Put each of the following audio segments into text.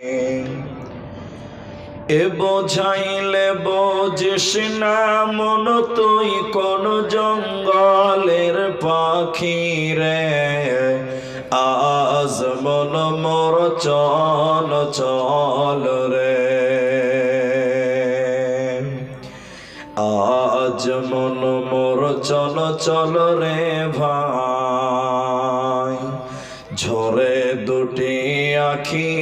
এ বোঝাইলে বোঝিস না মন তুই কোন জঙ্গলের পাখি রে। আজ মন মোর চল চল রে, আজ মন মোর চল চল রে ভাই। ঝরে দুটি আখি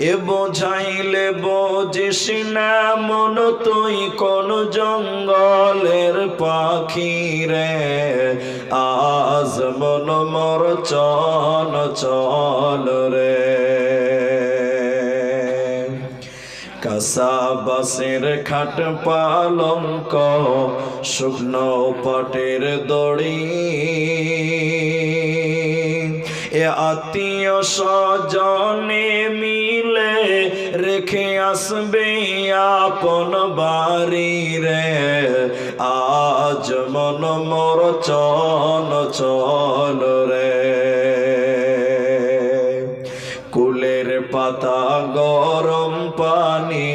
এ বোঝাইলে বোঝিস না মন তুই কোন জঙ্গলের পাখি রে। আজ মন মোর চল চল রে, কাঁচা বাঁশের খাট পালঙ্ক শুকনো পাটের দড়ি, এ আত্মীয় স্বজনে মিলে রেখে আসবে আপন বাড়ি রে। আজ মন মোর চল চল রে, কুলের পাতা গরম পানি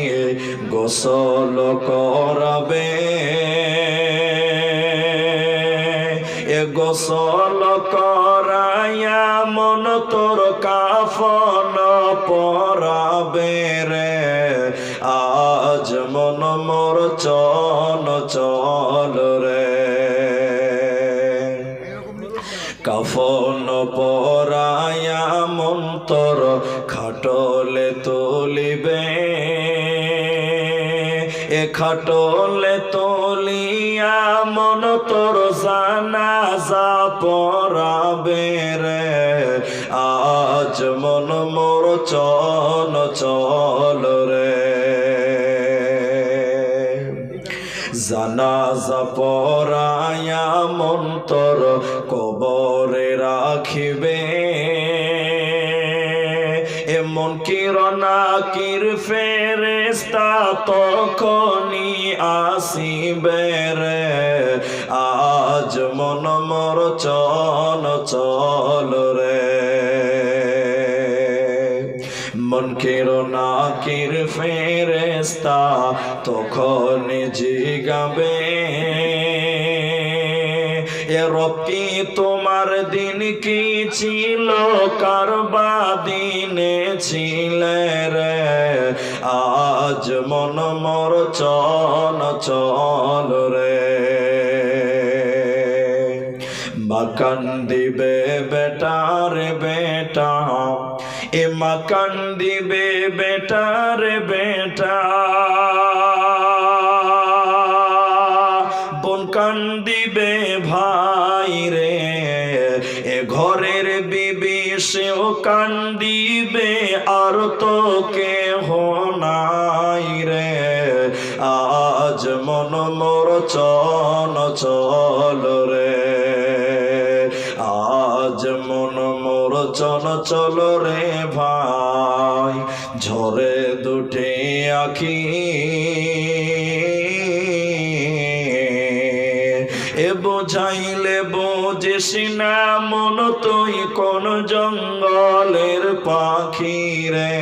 গোসল করাবে, এ গোসল করাইয়া মন তোর কাফন পরাবে রে। আজ মন মোর চল চল রে, কাফন পরাইয়া মন তোর খাটলে তুলিবে, এ খাটলে তুলিয়া মন তোর জানাজা পড়াবে রে। আজ মন মোর চল চল রে, জানাজা পড়াইয়া মন তোর কবরে রাখিবে, এমন কিরণাকির ফেরেশতা তখনই আসিবে রে। আজ মন মোর চল চল রে, মন কিরণাকির ফেরেশতা তখন জিগাবে, এ রব কি তোমার দিন কি ছিল কারবা দিনে ছিলে রে। আজ মন মোর চল চল রে, মাকান দিবে বেটার বেটা, এ মাকান দিবে বেটার বেটা, বোন কান্দিবে ভাই রে, এ ঘরের বিবি সেও কান্দিবে আর তো কেহ নাই রে। আজ মন মোর চল চল রে, আজ মন মোর চল চল রে ভাই। ঝরে দুটি আখি এ বোঝাইলে বোঝিস না মন তুই কোন জঙ্গলের পাখি রে।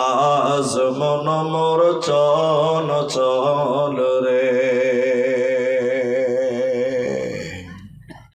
আজ মন মোর চল চল